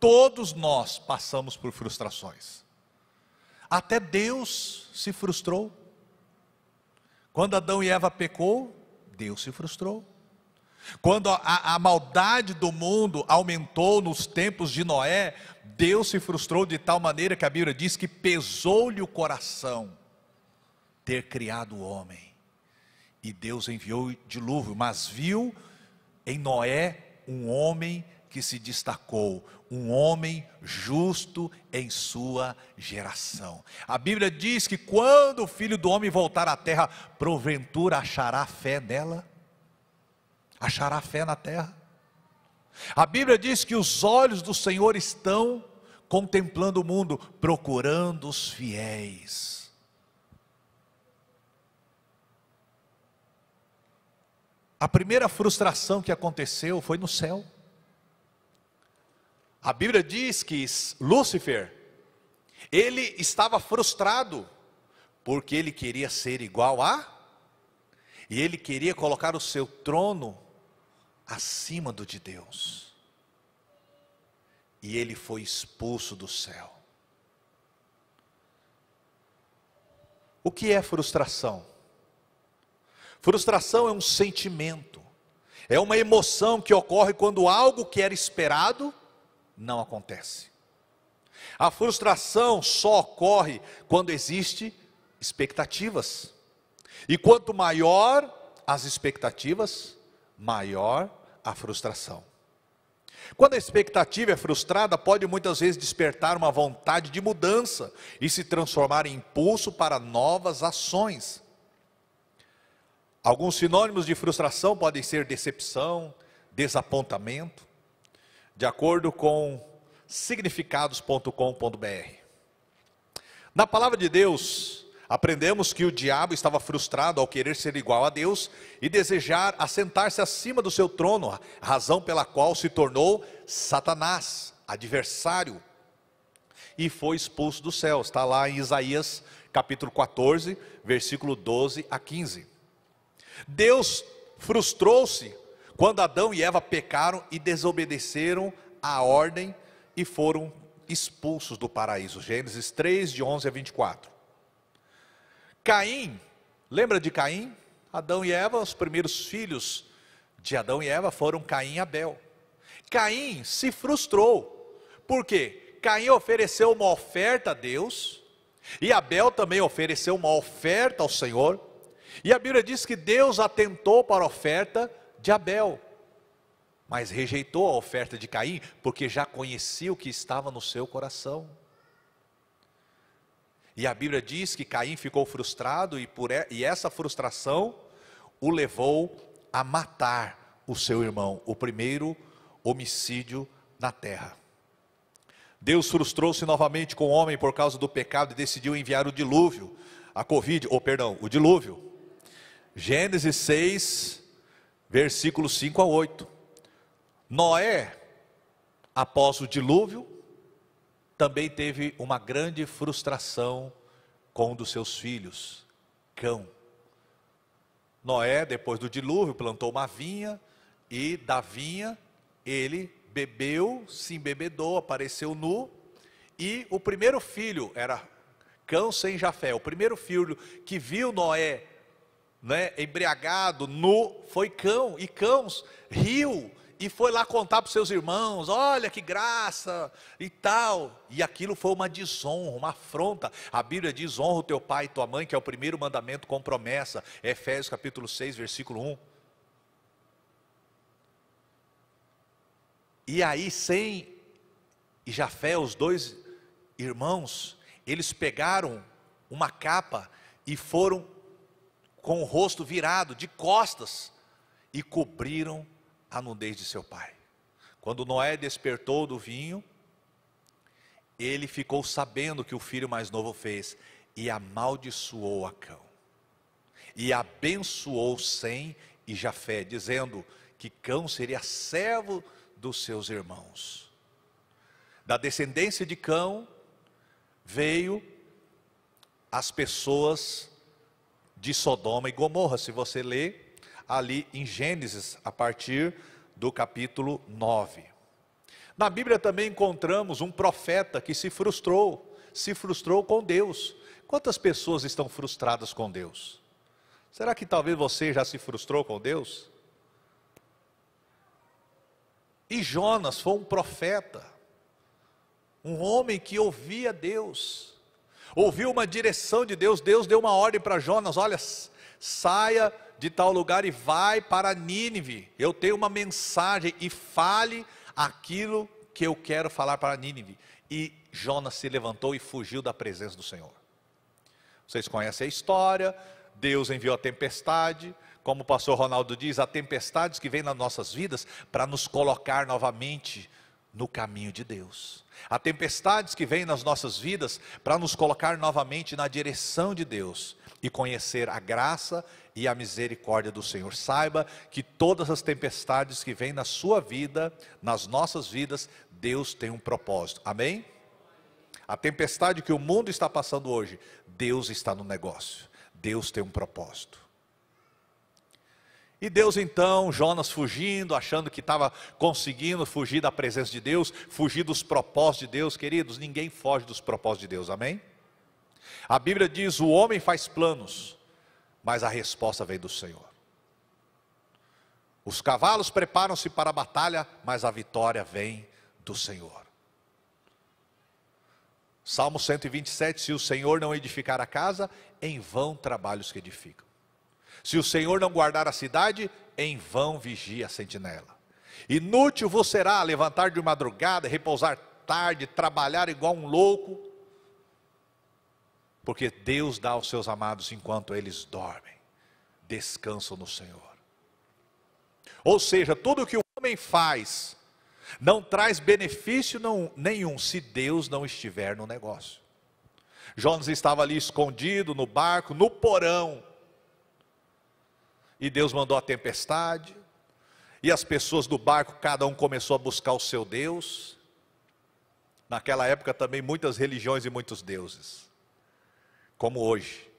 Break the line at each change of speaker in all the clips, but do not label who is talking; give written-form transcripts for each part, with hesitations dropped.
Todos nós passamos por frustrações. Até Deus se frustrou. Quando Adão e Eva pecou, Deus se frustrou. Quando a maldade do mundo aumentou nos tempos de Noé, Deus se frustrou de tal maneira que a Bíblia diz que pesou-lhe o coração ter criado o homem. E Deus enviou o dilúvio, mas viu em Noé um homem que se destacou, um homem justo em sua geração. A Bíblia diz que quando o Filho do Homem voltar à terra, porventura achará fé nela? Achará fé na terra? A Bíblia diz que os olhos do Senhor estão contemplando o mundo, procurando os fiéis. A primeira frustração que aconteceu foi no céu. A Bíblia diz que Lúcifer, ele estava frustrado, porque ele queria ser igual e ele queria colocar o seu trono acima do de Deus. E ele foi expulso do céu. O que é frustração? Frustração é um sentimento, é uma emoção que ocorre quando algo que era esperado não acontece. A frustração só ocorre quando existe expectativas. E quanto maior as expectativas, maior a frustração. Quando a expectativa é frustrada, pode muitas vezes despertar uma vontade de mudança e se transformar em impulso para novas ações. Alguns sinônimos de frustração podem ser decepção, desapontamento, de acordo com significados.com.br. Na palavra de Deus, aprendemos que o diabo estava frustrado ao querer ser igual a Deus e desejar assentar-se acima do seu trono, razão pela qual se tornou Satanás, adversário, e foi expulso do céu. Está lá em Isaías capítulo 14, versículo 12 a 15. Deus frustrou-se quando Adão e Eva pecaram e desobedeceram a ordem e foram expulsos do paraíso. Gênesis 3, de 11 a 24. Caim, lembra de Caim? Adão e Eva, os primeiros filhos de Adão e Eva foram Caim e Abel. Caim se frustrou. Por quê? Caim ofereceu uma oferta a Deus, e Abel também ofereceu uma oferta ao Senhor, e a Bíblia diz que Deus atentou para a oferta de Abel, mas rejeitou a oferta de Caim, porque já conhecia o que estava no seu coração. E a Bíblia diz que Caim ficou frustrado, e essa frustração o levou a matar o seu irmão, o primeiro homicídio na terra. Deus frustrou-se novamente com o homem por causa do pecado e decidiu enviar o dilúvio, o dilúvio. Gênesis 6, versículos 5 a 8. Noé, após o dilúvio, também teve uma grande frustração com um dos seus filhos, Cão. Noé, depois do dilúvio, plantou uma vinha, e da vinha ele bebeu, se embebedou, apareceu nu, e o primeiro filho era Cão sem Jafé. O primeiro filho que viu Noé, embriagado, nu, foi Cão, e Cão riu, e foi lá contar para os seus irmãos, olha que graça, e tal, e aquilo foi uma desonra, uma afronta. A Bíblia diz, honra o teu pai e tua mãe, que é o primeiro mandamento com promessa, Efésios capítulo 6, versículo 1. E aí Sem e Jafé, os dois irmãos, eles pegaram uma capa e foram com o rosto virado, de costas, e cobriram a nudez de seu pai. Quando Noé despertou do vinho, ele ficou sabendo o que o filho mais novo fez, e amaldiçoou a Cão, e abençoou Sem e Jafé, dizendo que Cão seria servo dos seus irmãos. Da descendência de Cão veio as pessoas de Sodoma e Gomorra, se você ler ali em Gênesis, a partir do capítulo 9. Na Bíblia também encontramos um profeta que se frustrou com Deus. Quantas pessoas estão frustradas com Deus? Será que talvez você já se frustrou com Deus? E Jonas foi um profeta, um homem que ouvia Deus, ouviu uma direção de Deus. Deus deu uma ordem para Jonas: olha, saia de tal lugar e vai para Nínive, eu tenho uma mensagem, e fale aquilo que eu quero falar para Nínive. E Jonas se levantou e fugiu da presença do Senhor. Vocês conhecem a história. Deus enviou a tempestade, como o pastor Ronaldo diz, há tempestades que vêm nas nossas vidas para nos colocar novamente no caminho de Deus. Há tempestades que vêm nas nossas vidas para nos colocar novamente na direção de Deus e conhecer a graça e a misericórdia do Senhor. Saiba que todas as tempestades que vêm na sua vida, nas nossas vidas, Deus tem um propósito. Amém? A tempestade que o mundo está passando hoje, Deus está no negócio. Deus tem um propósito. E Deus então, Jonas fugindo, achando que estava conseguindo fugir da presença de Deus, fugir dos propósitos de Deus. Queridos, ninguém foge dos propósitos de Deus, amém? A Bíblia diz: o homem faz planos, mas a resposta vem do Senhor. Os cavalos preparam-se para a batalha, mas a vitória vem do Senhor. Salmo 127, se o Senhor não edificar a casa, em vão trabalhos que edificam. Se o Senhor não guardar a cidade, em vão vigia a sentinela. Inútil vos será levantar de madrugada, repousar tarde, trabalhar igual um louco, porque Deus dá aos seus amados enquanto eles dormem, descansam no Senhor. Ou seja, tudo que o homem faz não traz benefício nenhum se Deus não estiver no negócio. Jonas estava ali escondido no barco, no porão, e Deus mandou a tempestade, e as pessoas do barco, cada um começou a buscar o seu Deus. Naquela época também muitas religiões e muitos deuses, como hoje,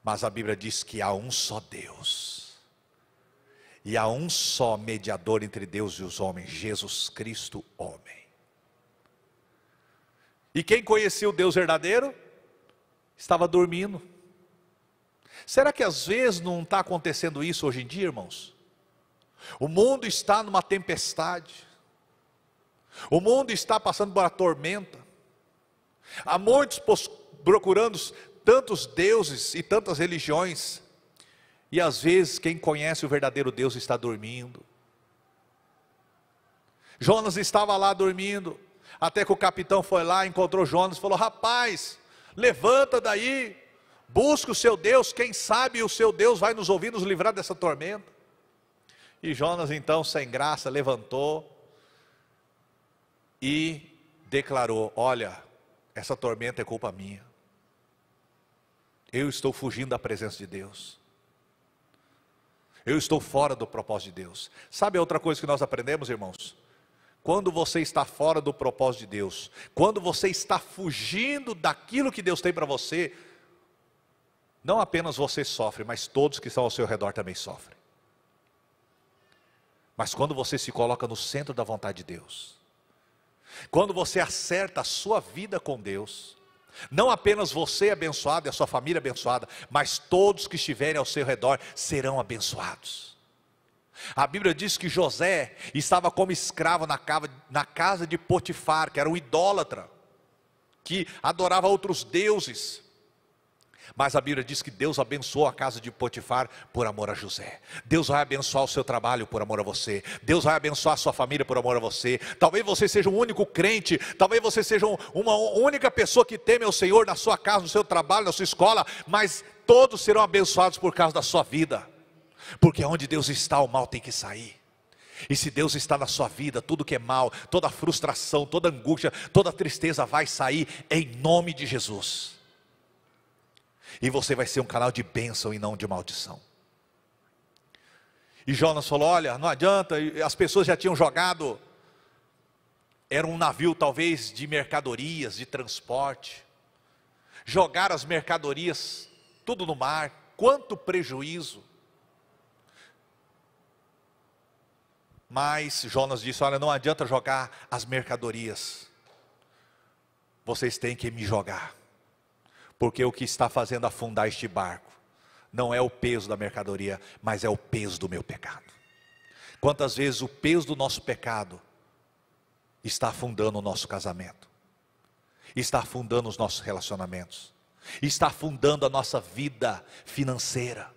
mas a Bíblia diz que há um só Deus, e há um só mediador entre Deus e os homens, Jesus Cristo, homem. E quem conhecia o Deus verdadeiro, estava dormindo. Será que às vezes não está acontecendo isso hoje em dia, irmãos? O mundo está numa tempestade, o mundo está passando por uma tormenta, há muitos procurando tantos deuses e tantas religiões, e às vezes quem conhece o verdadeiro Deus está dormindo. Jonas estava lá dormindo, até que o capitão foi lá, encontrou Jonas e falou: rapaz, levanta daí, busca o seu Deus, quem sabe o seu Deus vai nos ouvir, nos livrar dessa tormenta. E Jonas então, sem graça, levantou e declarou: olha, essa tormenta é culpa minha, eu estou fugindo da presença de Deus, eu estou fora do propósito de Deus. Sabe a outra coisa que nós aprendemos, irmãos? Quando você está fora do propósito de Deus, quando você está fugindo daquilo que Deus tem para você, não apenas você sofre, mas todos que estão ao seu redor também sofrem. Mas quando você se coloca no centro da vontade de Deus, quando você acerta a sua vida com Deus, não apenas você é abençoado e a sua família é abençoada, mas todos que estiverem ao seu redor serão abençoados. A Bíblia diz que José estava como escravo na casa de Potifar, que era um idólatra, que adorava outros deuses. Mas a Bíblia diz que Deus abençoou a casa de Potifar por amor a José. Deus vai abençoar o seu trabalho por amor a você. Deus vai abençoar a sua família por amor a você. Talvez você seja um único crente, talvez você seja uma única pessoa que teme ao Senhor na sua casa, no seu trabalho, na sua escola, mas todos serão abençoados por causa da sua vida. Porque onde Deus está, o mal tem que sair. E se Deus está na sua vida, tudo que é mal, toda frustração, toda angústia, toda tristeza vai sair em nome de Jesus. E você vai ser um canal de bênção e não de maldição. E Jonas falou: olha, não adianta, as pessoas já tinham jogado, era um navio talvez de mercadorias, de transporte, jogaram as mercadorias tudo no mar, quanto prejuízo. Mas Jonas disse: olha, não adianta jogar as mercadorias, vocês têm que me jogar, porque o que está fazendo afundar este barco não é o peso da mercadoria, mas é o peso do meu pecado. Quantas vezes o peso do nosso pecado está afundando o nosso casamento, está afundando os nossos relacionamentos, está afundando a nossa vida financeira.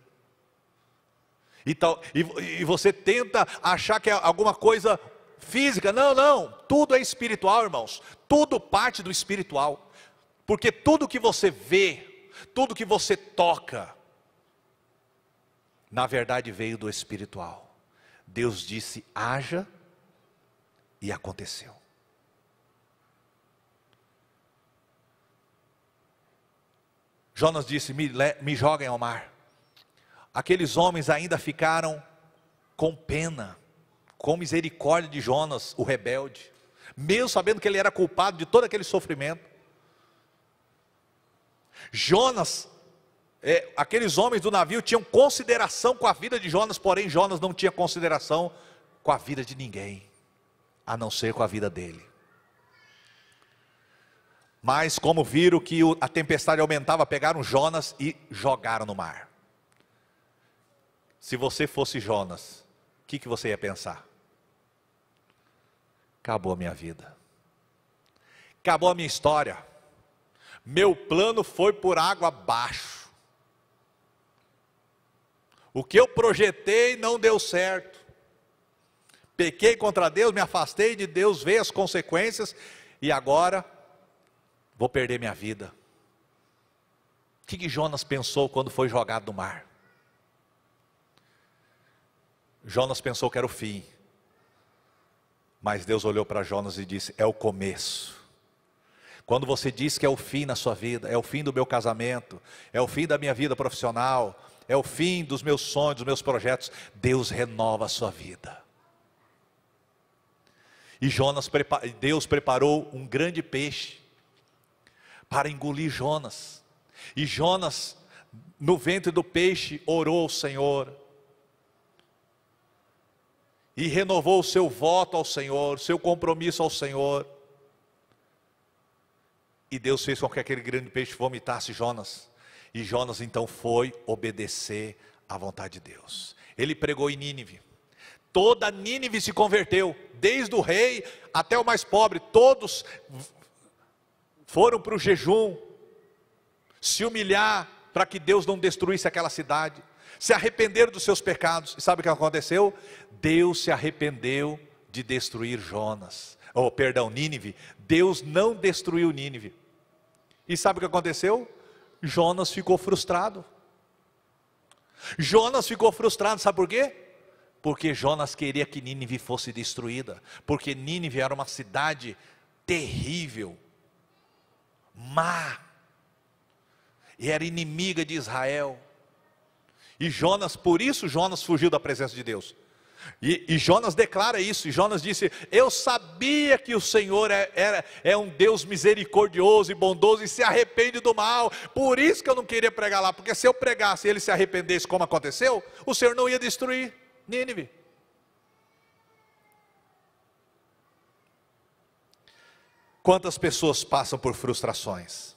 Então, e você tenta achar que é alguma coisa física. Não, tudo é espiritual, irmãos. Tudo parte do espiritual. Porque tudo que você vê, tudo que você toca, na verdade veio do espiritual. Deus disse: haja, e aconteceu. Jonas disse: me joguem ao mar. Aqueles homens ainda ficaram com pena, com misericórdia de Jonas, o rebelde, mesmo sabendo que ele era culpado de todo aquele sofrimento. Jonas, aqueles homens do navio tinham consideração com a vida de Jonas, porém Jonas não tinha consideração com a vida de ninguém, a não ser com a vida dele. Mas como viram que a tempestade aumentava, pegaram Jonas e jogaram no mar. Se você fosse Jonas, o que você ia pensar? Acabou a minha vida, acabou a minha história, meu plano foi por água abaixo, o que eu projetei não deu certo, pequei contra Deus, me afastei de Deus, veio as consequências, e agora vou perder minha vida. O que Jonas pensou quando foi jogado no mar? Jonas pensou que era o fim, mas Deus olhou para Jonas e disse: é o começo. Quando você diz que é o fim na sua vida, é o fim do meu casamento, é o fim da minha vida profissional, é o fim dos meus sonhos, dos meus projetos, Deus renova a sua vida. E Deus preparou um grande peixe para engolir Jonas. E Jonas, no ventre do peixe, orou ao Senhor, e renovou o seu voto ao Senhor, seu compromisso ao Senhor. E Deus fez com que aquele grande peixe vomitasse Jonas. E Jonas então foi obedecer à vontade de Deus. Ele pregou em Nínive. Toda Nínive se converteu, desde o rei até o mais pobre. Todos foram para o jejum, se humilhar para que Deus não destruísse aquela cidade. Se arrependeram dos seus pecados. E sabe o que aconteceu? Deus se arrependeu de destruir Nínive. Deus não destruiu Nínive. E sabe o que aconteceu? Jonas ficou frustrado. Jonas ficou frustrado, sabe por quê? Porque Jonas queria que Nínive fosse destruída. Porque Nínive era uma cidade terrível, má, e era inimiga de Israel. E Jonas, por isso Jonas fugiu da presença de Deus. E Jonas declara isso, e Jonas disse: eu sabia que o Senhor é um Deus misericordioso e bondoso, e se arrepende do mal, por isso que eu não queria pregar lá, porque se eu pregasse e ele se arrependesse como aconteceu, o Senhor não ia destruir Nínive. Quantas pessoas passam por frustrações?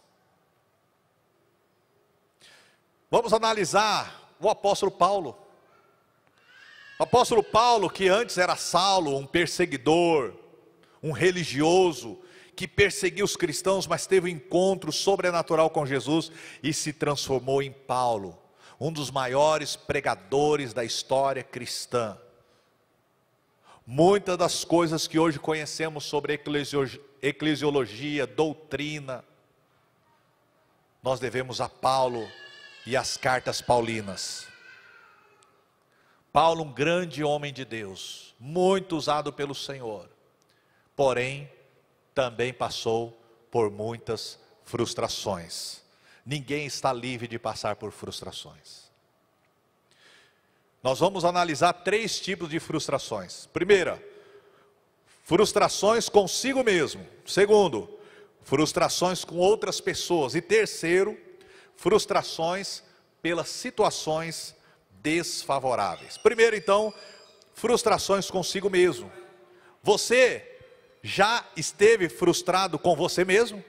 Vamos analisar o apóstolo Paulo. O apóstolo Paulo, que antes era Saulo, um perseguidor, um religioso, que perseguia os cristãos, mas teve um encontro sobrenatural com Jesus e se transformou em Paulo, um dos maiores pregadores da história cristã. Muitas das coisas que hoje conhecemos sobre eclesiologia, doutrina, nós devemos a Paulo e as cartas paulinas. Paulo, um grande homem de Deus, muito usado pelo Senhor, porém, também passou por muitas frustrações. Ninguém está livre de passar por frustrações. Nós vamos analisar 3 tipos de frustrações. Primeira, frustrações consigo mesmo. Segundo, frustrações com outras pessoas. E terceiro, frustrações pelas situações desfavoráveis. Primeiro então, frustrações consigo mesmo. Você já esteve frustrado com você mesmo?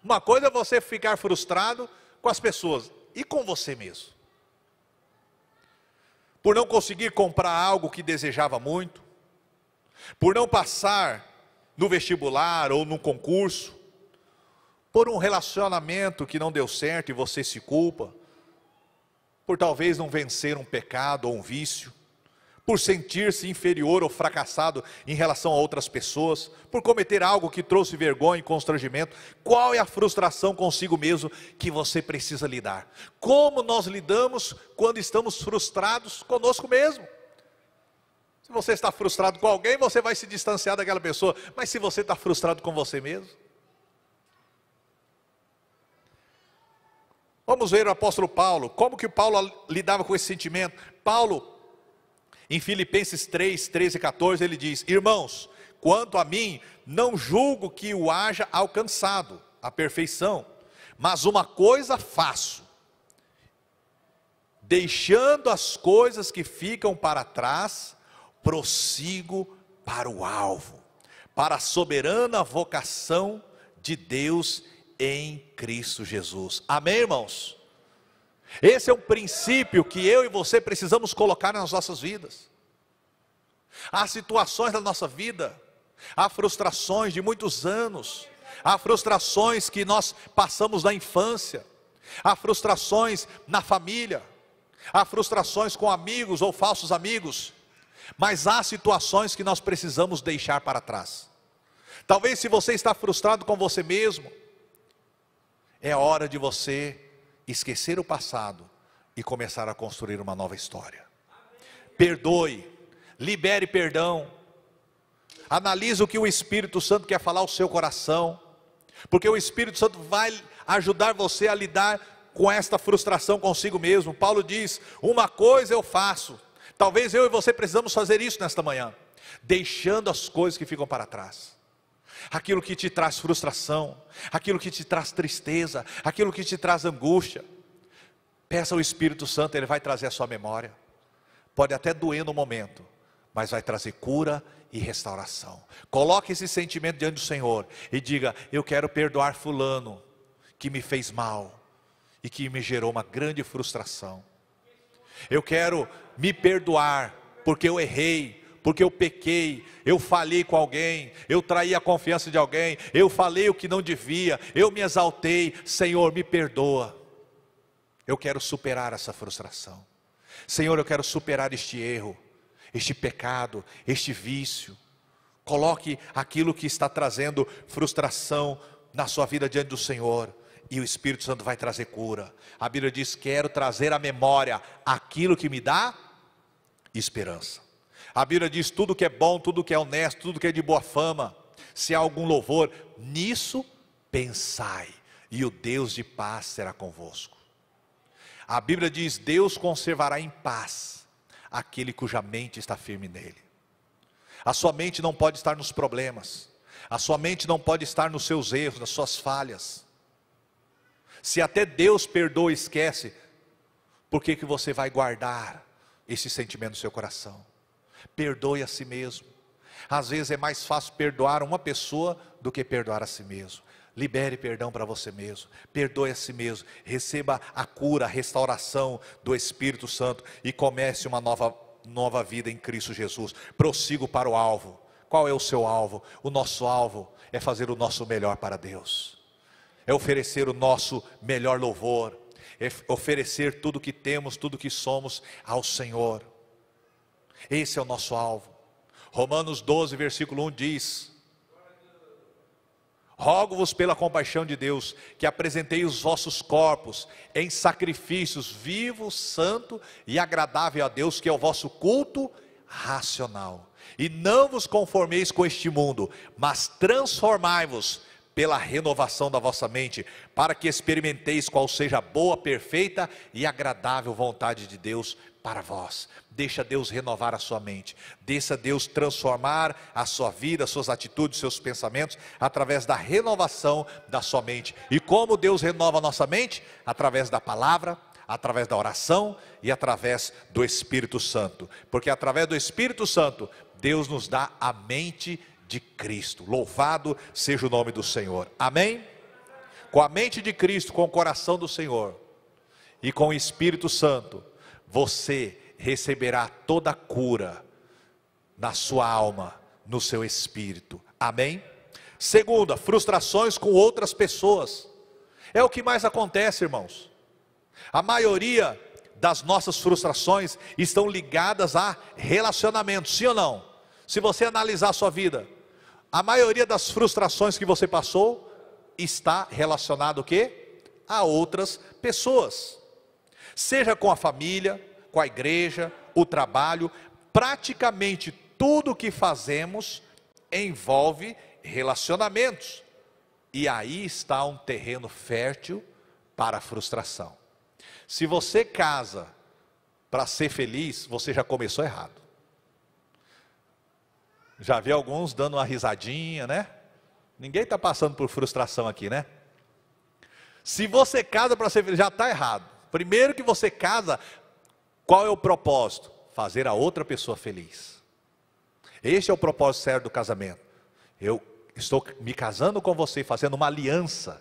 Uma coisa é você ficar frustrado com as pessoas, e com você mesmo? Por não conseguir comprar algo que desejava muito, por não passar no vestibular ou no concurso, por um relacionamento que não deu certo e você se culpa, por talvez não vencer um pecado ou um vício, por sentir-se inferior ou fracassado em relação a outras pessoas, por cometer algo que trouxe vergonha e constrangimento. Qual é a frustração consigo mesmo que você precisa lidar? Como nós lidamos quando estamos frustrados conosco mesmo? Se você está frustrado com alguém, você vai se distanciar daquela pessoa, mas se você está frustrado com você mesmo? Vamos ver o apóstolo Paulo, como que Paulo lidava com esse sentimento. Paulo, em Filipenses 3, 13 e 14, ele diz: irmãos, quanto a mim, não julgo que o haja alcançado a perfeição, mas uma coisa faço, deixando as coisas que ficam para trás, prossigo para o alvo, para a soberana vocação de Deus em Cristo Jesus. Amém, irmãos? Esse é um princípio que eu e você precisamos colocar nas nossas vidas. Há situações da nossa vida, há frustrações de muitos anos, há frustrações que nós passamos na infância, há frustrações na família, há frustrações com amigos ou falsos amigos, mas há situações que nós precisamos deixar para trás. Talvez se você está frustrado com você mesmo, é hora de você esquecer o passado e começar a construir uma nova história. Perdoe, libere perdão, analise o que o Espírito Santo quer falar ao seu coração, porque o Espírito Santo vai ajudar você a lidar com esta frustração consigo mesmo. Paulo diz: uma coisa eu faço. Talvez eu e você precisamos fazer isso nesta manhã, deixando as coisas que ficam para trás, aquilo que te traz frustração, aquilo que te traz tristeza, aquilo que te traz angústia. Peça ao Espírito Santo, Ele vai trazer a sua memória. Pode até doer no momento, mas vai trazer cura e restauração. Coloque esse sentimento diante do Senhor e diga: eu quero perdoar fulano que me fez mal e que me gerou uma grande frustração. Eu quero me perdoar porque eu errei, porque eu pequei, eu falhei com alguém, eu traí a confiança de alguém, eu falei o que não devia, eu me exaltei. Senhor, me perdoa. Eu quero superar essa frustração. Senhor, eu quero superar este erro, este pecado, este vício. Coloque aquilo que está trazendo frustração na sua vida diante do Senhor, e o Espírito Santo vai trazer cura. A Bíblia diz: quero trazer à memória aquilo que me dá esperança. A Bíblia diz: tudo que é bom, tudo que é honesto, tudo que é de boa fama, se há algum louvor, nisso pensai, e o Deus de paz será convosco. A Bíblia diz: Deus conservará em paz aquele cuja mente está firme nele. A sua mente não pode estar nos problemas, a sua mente não pode estar nos seus erros, nas suas falhas. Se até Deus perdoa e esquece, por que você vai guardar esse sentimento no seu coração? Perdoe a si mesmo. Às vezes é mais fácil perdoar uma pessoa do que perdoar a si mesmo. Libere perdão para você mesmo, perdoe a si mesmo, receba a cura, a restauração do Espírito Santo e comece uma nova vida em Cristo Jesus. Prossigo para o alvo. Qual é o seu alvo? O nosso alvo é fazer o nosso melhor para Deus, é oferecer o nosso melhor louvor, é oferecer tudo que temos, tudo que somos ao Senhor. Esse é o nosso alvo. Romanos 12, versículo 1 diz: rogo-vos pela compaixão de Deus, que apresentei os vossos corpos em sacrifícios vivos, santo e agradável a Deus, que é o vosso culto racional. E não vos conformeis com este mundo, mas transformai-vos pela renovação da vossa mente, para que experimenteis qual seja a boa, perfeita e agradável vontade de Deus para vós. Deixa Deus renovar a sua mente, deixa Deus transformar a sua vida, as suas atitudes, seus pensamentos, através da renovação da sua mente. E como Deus renova a nossa mente? Através da palavra, através da oração e através do Espírito Santo. Porque através do Espírito Santo, Deus nos dá a mente de Cristo. Louvado seja o nome do Senhor. Amém? Com a mente de Cristo, com o coração do Senhor e com o Espírito Santo, você receberá toda a cura na sua alma, no seu espírito. Amém? Segunda, frustrações com outras pessoas. É o que mais acontece, irmãos. A maioria das nossas frustrações estão ligadas a relacionamentos, sim ou não? Se você analisar a sua vida, a maioria das frustrações que você passou está relacionado o quê? A outras pessoas. Seja com a família, com a igreja, o trabalho, praticamente tudo que fazemos envolve relacionamentos. E aí está um terreno fértil para a frustração. Se você casa para ser feliz, você já começou errado. Já vi alguns dando uma risadinha, né? Ninguém está passando por frustração aqui, né? Se você casa para ser feliz, já está errado. Primeiro que você casa, qual é o propósito? Fazer a outra pessoa feliz. Este é o propósito sério do casamento. Eu estou me casando com você, fazendo uma aliança.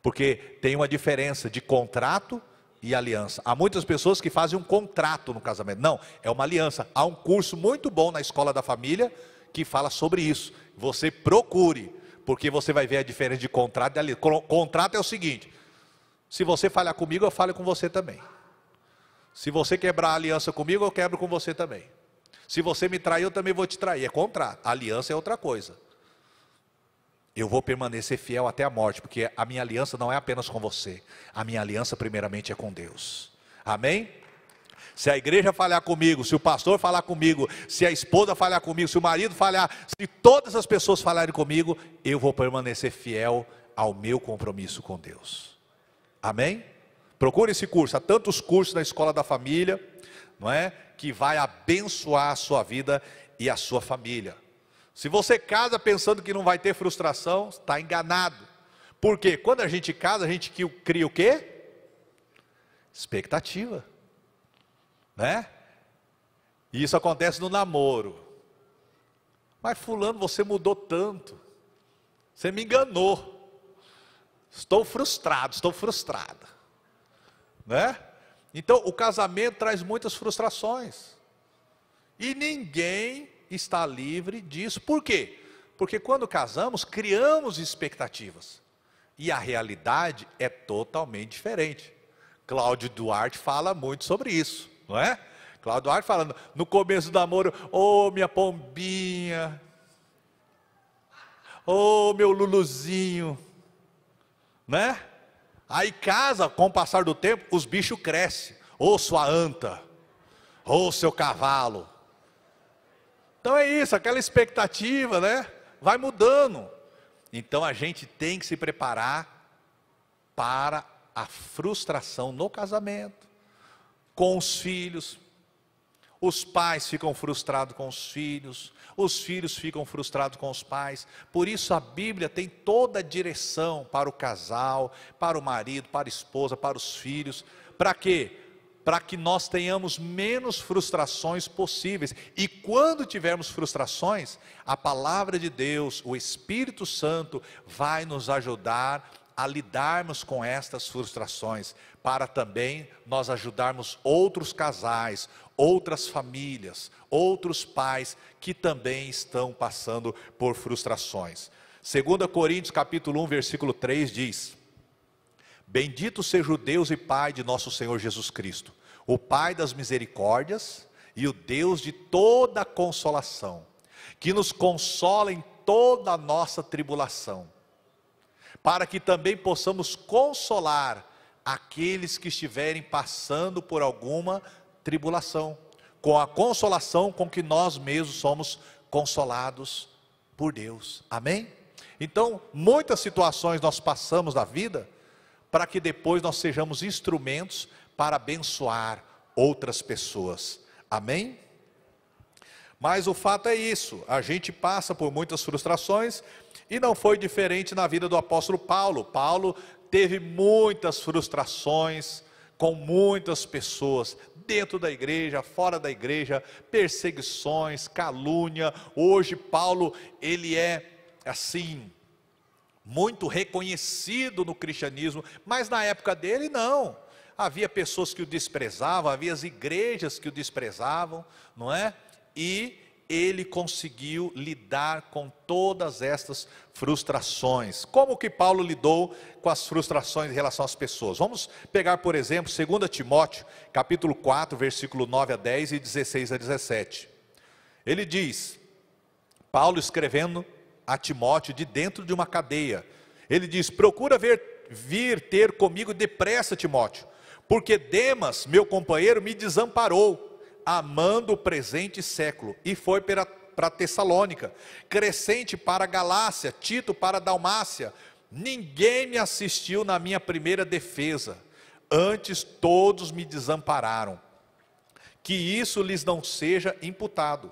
Porque tem uma diferença de contrato e aliança. Há muitas pessoas que fazem um contrato no casamento. Não, é uma aliança. Há um curso muito bom na Escola da Família que fala sobre isso. Você procure, porque você vai ver a diferença de contrato e aliança. Contrato é o seguinte: se você falhar comigo, eu falho com você também. Se você quebrar a aliança comigo, eu quebro com você também. Se você me trair, eu também vou te trair. É contrato. A aliança é outra coisa. Eu vou permanecer fiel até a morte, porque a minha aliança não é apenas com você. A minha aliança primeiramente é com Deus. Amém? Se a igreja falhar comigo, se o pastor falar comigo, se a esposa falhar comigo, se o marido falhar, se todas as pessoas falarem comigo, eu vou permanecer fiel ao meu compromisso com Deus. Amém? Procure esse curso. Há tantos cursos na Escola da Família, não é? Que vai abençoar a sua vida e a sua família. Se você casa pensando que não vai ter frustração, está enganado. Porque quando a gente casa, a gente cria o quê? Expectativa. Né? E isso acontece no namoro. Mas fulano, você mudou tanto. Você me enganou. Estou frustrado, estou frustrada. Né? Então o casamento traz muitas frustrações. E ninguém está livre disso. Por quê? Porque quando casamos, criamos expectativas. E a realidade é totalmente diferente. Cláudio Duarte fala muito sobre isso, não é? Cláudio Duarte falando, no começo do namoro, ô minha pombinha, ô meu luluzinho, né? Aí casa, com o passar do tempo, os bichos crescem. Ô sua anta, ô seu cavalo. Então é isso, aquela expectativa, né? Vai mudando. Então a gente tem que se preparar para a frustração no casamento, com os filhos. Os pais ficam frustrados com os filhos ficam frustrados com os pais. Por isso a Bíblia tem toda a direção para o casal, para o marido, para a esposa, para os filhos. Para quê? Para que nós tenhamos menos frustrações possíveis. E quando tivermos frustrações, a palavra de Deus, o Espírito Santo, vai nos ajudar a lidarmos com estas frustrações, para também nós ajudarmos outros casais, outras famílias, outros pais que também estão passando por frustrações. 2 Coríntios capítulo 1, versículo 3 diz: Bendito seja o Deus e Pai de nosso Senhor Jesus Cristo, o Pai das misericórdias e o Deus de toda consolação, que nos consola em toda a nossa tribulação, para que também possamos consolar aqueles que estiverem passando por alguma tribulação, com a consolação com que nós mesmos somos consolados por Deus. Amém? Então, muitas situações nós passamos na vida, para que depois nós sejamos instrumentos para abençoar outras pessoas. Amém? Mas o fato é isso, a gente passa por muitas frustrações, e não foi diferente na vida do apóstolo Paulo. Paulo teve muitas frustrações com muitas pessoas, dentro da igreja, fora da igreja, perseguições, calúnia. Hoje Paulo, ele é assim, muito reconhecido no cristianismo, mas na época dele não. Havia pessoas que o desprezavam, havia as igrejas que o desprezavam, não é? E ele conseguiu lidar com todas estas frustrações. Como que Paulo lidou com as frustrações em relação às pessoas? Vamos pegar, por exemplo, 2 Timóteo, capítulo 4, versículo 9 a 10 e 16 a 17. Ele diz, Paulo escrevendo a Timóteo de dentro de uma cadeia, ele diz: procura vir ter comigo depressa, Timóteo, porque Demas, meu companheiro, me desamparou, amando o presente século, e foi para Tessalônica, Crescente para a Galácia, Tito para a Dalmácia. Ninguém me assistiu na minha primeira defesa, antes todos me desampararam. Que isso lhes não seja imputado.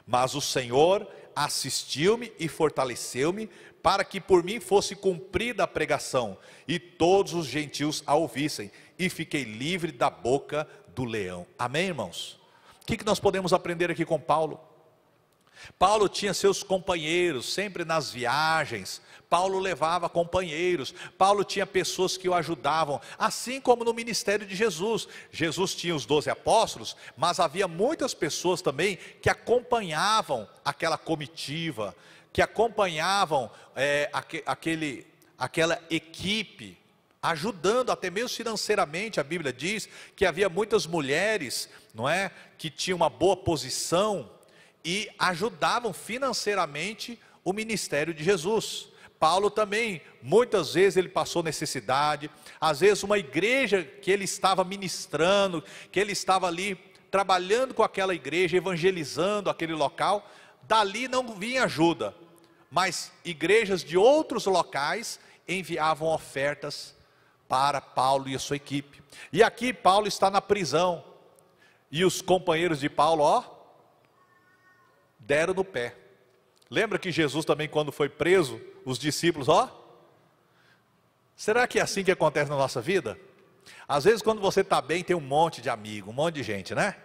Mas o Senhor assistiu-me e fortaleceu-me, para que por mim fosse cumprida a pregação, e todos os gentios a ouvissem, e fiquei livre da boca do leão. Amém, irmãos? O que nós podemos aprender aqui com Paulo? Paulo tinha seus companheiros, sempre nas viagens. Paulo levava companheiros, Paulo tinha pessoas que o ajudavam, assim como no ministério de Jesus. Jesus tinha os 12 apóstolos, mas havia muitas pessoas também que acompanhavam aquela comitiva, que acompanhavam aquela equipe, ajudando até mesmo financeiramente. A Bíblia diz que havia muitas mulheres, não é, que tinham uma boa posição e ajudavam financeiramente o ministério de Jesus. Paulo também, muitas vezes ele passou necessidade, às vezes uma igreja que ele estava ministrando, que ele estava ali trabalhando com aquela igreja, evangelizando aquele local, dali não vinha ajuda, mas igrejas de outros locais enviavam ofertas para Paulo e a sua equipe. E aqui Paulo está na prisão, e os companheiros de Paulo, deram no pé. Lembra que Jesus também, quando foi preso, os discípulos, será que é assim que acontece na nossa vida? Às vezes quando você está bem, tem um monte de amigo, um monte de gente, né?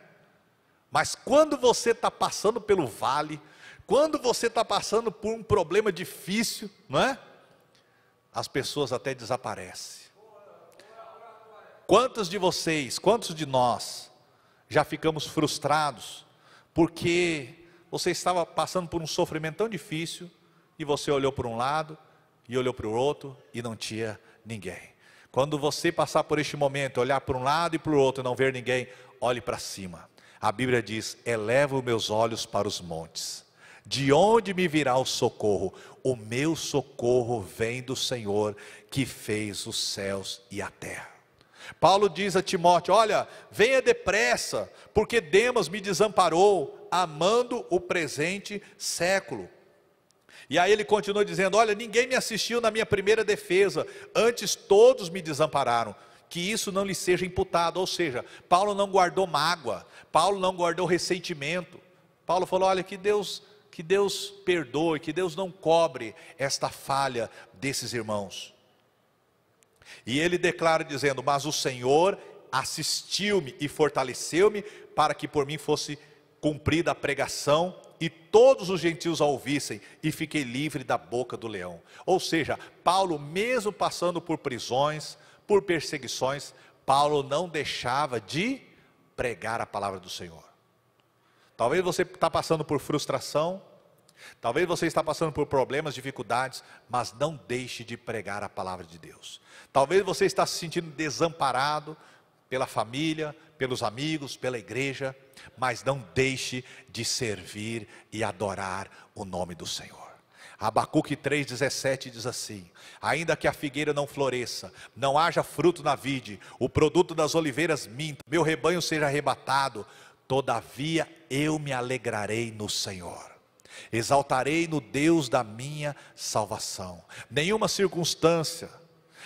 Mas quando você está passando pelo vale, quando você está passando por um problema difícil, não é? As pessoas até desaparecem. Quantos de vocês, quantos de nós já ficamos frustrados porque você estava passando por um sofrimento tão difícil e você olhou para um lado e olhou para o outro e não tinha ninguém? Quando você passar por este momento, olhar para um lado e para o outro e não ver ninguém, olhe para cima. A Bíblia diz: elevo meus olhos para os montes, de onde me virá o socorro? O meu socorro vem do Senhor, que fez os céus e a terra. Paulo diz a Timóteo: olha, venha depressa, porque Demas me desamparou, amando o presente século. E aí ele continua dizendo: olha, ninguém me assistiu na minha primeira defesa, antes todos me desampararam. Que isso não lhe seja imputado. Ou seja, Paulo não guardou mágoa, Paulo não guardou ressentimento. Paulo falou: olha, que Deus perdoe, que Deus não cobre esta falha desses irmãos. E ele declara dizendo: mas o Senhor assistiu-me e fortaleceu-me, para que por mim fosse cumprida a pregação, e todos os gentios a ouvissem, e fiquei livre da boca do leão. Ou seja, Paulo, mesmo passando por prisões, por perseguições, Paulo não deixava de pregar a palavra do Senhor. Talvez você está passando por frustração, talvez você está passando por problemas, dificuldades, mas não deixe de pregar a palavra de Deus. Talvez você está se sentindo desamparado pela família, pelos amigos, pela igreja, mas não deixe de servir e adorar o nome do Senhor. Abacuque 3,17 diz assim: ainda que a figueira não floresça, não haja fruto na vide, o produto das oliveiras minta, meu rebanho seja arrebatado, todavia eu me alegrarei no Senhor, exaltarei no Deus da minha salvação. Nenhuma circunstância,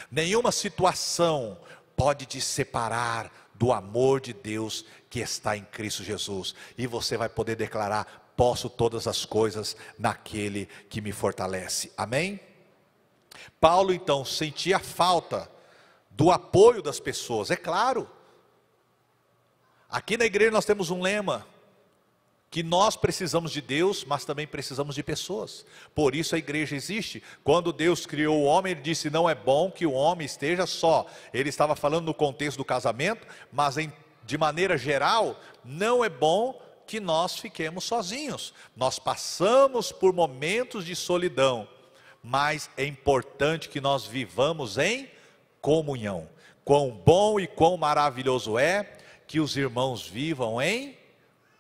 nenhuma situação pode te separar do amor de Deus que está em Cristo Jesus, e você vai poder declarar: posso todas as coisas naquele que me fortalece. Amém? Paulo então sentia falta do apoio das pessoas, é claro. Aqui na igreja nós temos um lema, que nós precisamos de Deus, mas também precisamos de pessoas. Por isso a igreja existe. Quando Deus criou o homem, Ele disse, não é bom que o homem esteja só. Ele estava falando no contexto do casamento, mas de maneira geral, não é bom que nós fiquemos sozinhos. Nós passamos por momentos de solidão, mas é importante que nós vivamos em comunhão. Quão bom e quão maravilhoso é que os irmãos vivam em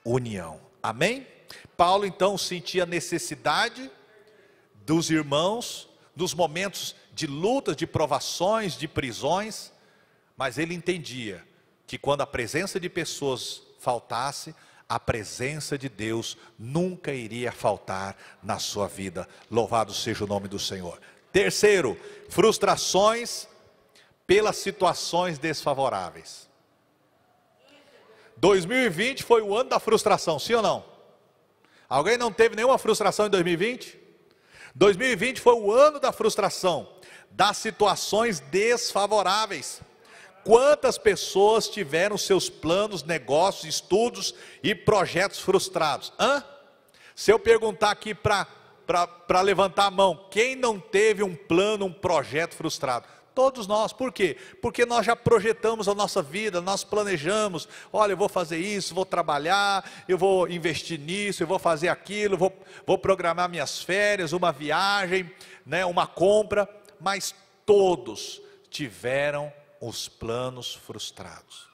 união. Amém? Paulo então sentia a necessidade dos irmãos nos momentos de lutas, de provações, de prisões, mas ele entendia que quando a presença de pessoas faltasse, a presença de Deus nunca iria faltar na sua vida. Louvado seja o nome do Senhor. Terceiro, frustrações pelas situações desfavoráveis. 2020 foi o ano da frustração, sim ou não? Alguém não teve nenhuma frustração em 2020? 2020 foi o ano da frustração, das situações desfavoráveis. Quantas pessoas tiveram seus planos, negócios, estudos e projetos frustrados? Se eu perguntar aqui para levantar a mão, quem não teve um plano, um projeto frustrado? Todos nós. Por quê? Porque nós já projetamos a nossa vida, nós planejamos, olha, eu vou fazer isso, vou trabalhar, eu vou investir nisso, eu vou fazer aquilo, vou programar minhas férias, uma viagem, né, uma compra, mas todos tiveram os planos frustrados.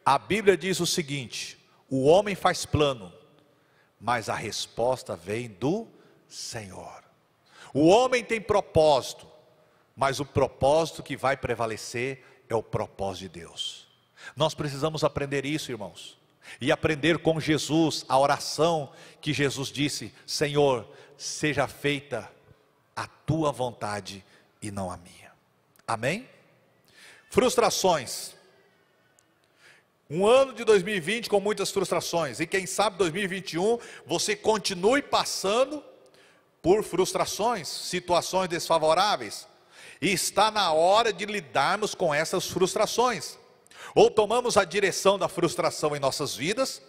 A Bíblia diz o seguinte, o homem faz plano, mas a resposta vem do Senhor. O homem tem propósito, mas o propósito que vai prevalecer é o propósito de Deus. Nós precisamos aprender isso, irmãos, e aprender com Jesus, a oração que Jesus disse, Senhor, seja feita a tua vontade e não a minha. Amém? Frustrações. Um ano de 2020 com muitas frustrações, e quem sabe 2021 você continue passando por frustrações, situações desfavoráveis. E está na hora de lidarmos com essas frustrações. Ou tomamos a direção da frustração em nossas vidas,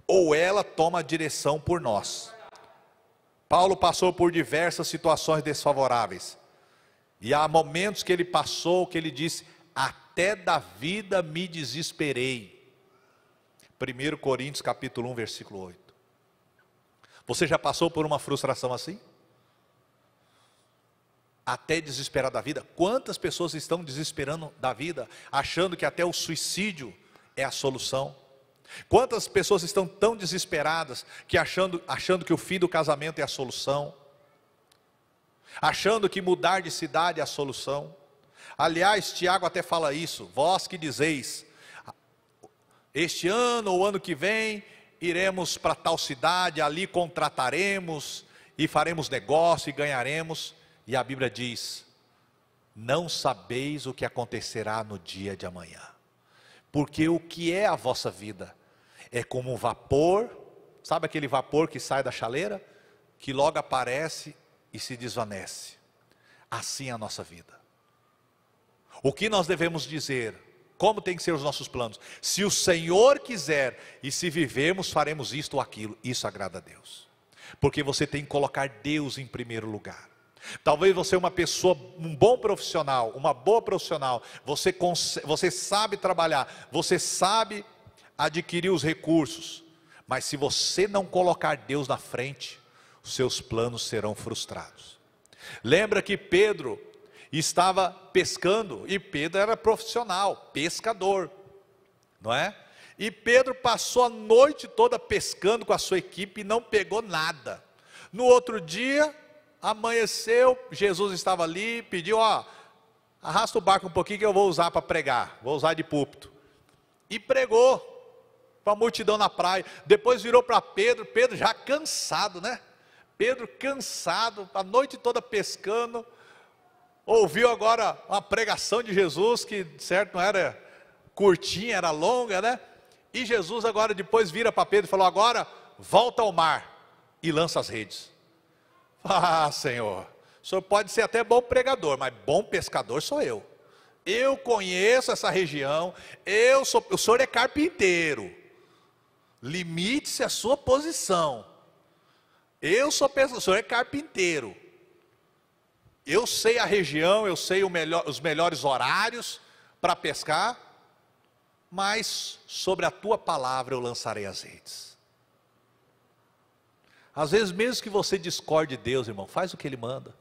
ou ela toma a direção por nós. Paulo passou por diversas situações desfavoráveis. E há momentos que ele passou, que ele disse, até da vida me desesperei. 1 Coríntios capítulo 1, versículo 8. Você já passou por uma frustração assim? Até desesperar da vida? Quantas pessoas estão desesperando da vida, achando que até o suicídio é a solução? Quantas pessoas estão tão desesperadas, que achando que o fim do casamento é a solução? Achando que mudar de cidade é a solução? Aliás, Tiago até fala isso, vós que dizeis, este ano ou ano que vem, iremos para tal cidade, ali contrataremos, e faremos negócio e ganharemos. E a Bíblia diz, não sabeis o que acontecerá no dia de amanhã. Porque o que é a vossa vida? É como um vapor, sabe aquele vapor que sai da chaleira? Que logo aparece e se desvanece. Assim é a nossa vida. O que nós devemos dizer? Como tem que ser os nossos planos? Se o Senhor quiser, e se vivermos, faremos isto ou aquilo. Isso agrada a Deus. Porque você tem que colocar Deus em primeiro lugar. Talvez você é uma pessoa, um bom profissional, uma boa profissional, você sabe trabalhar, você sabe adquirir os recursos, mas se você não colocar Deus na frente, os seus planos serão frustrados. Lembra que Pedro estava pescando, e Pedro era profissional, pescador, não é? E Pedro passou a noite toda pescando com a sua equipe e não pegou nada. No outro dia, amanheceu, Jesus estava ali, pediu, arrasta o barco um pouquinho que eu vou usar para pregar, vou usar de púlpito. E pregou para a multidão na praia. Depois virou para Pedro, Pedro já cansado, né? Pedro cansado, a noite toda pescando, ouviu agora uma pregação de Jesus, que certo não era curtinha, era longa, né? E Jesus agora depois vira para Pedro e falou, agora volta ao mar e lança as redes. Senhor, o senhor pode ser até bom pregador, mas bom pescador sou eu. Eu conheço essa região, o senhor é carpinteiro. Limite-se a sua posição. O senhor é carpinteiro. Eu sei a região, eu sei os melhores horários para pescar, mas sobre a tua palavra eu lançarei as redes. Às vezes, mesmo que você discorde de Deus, irmão, faz o que Ele manda.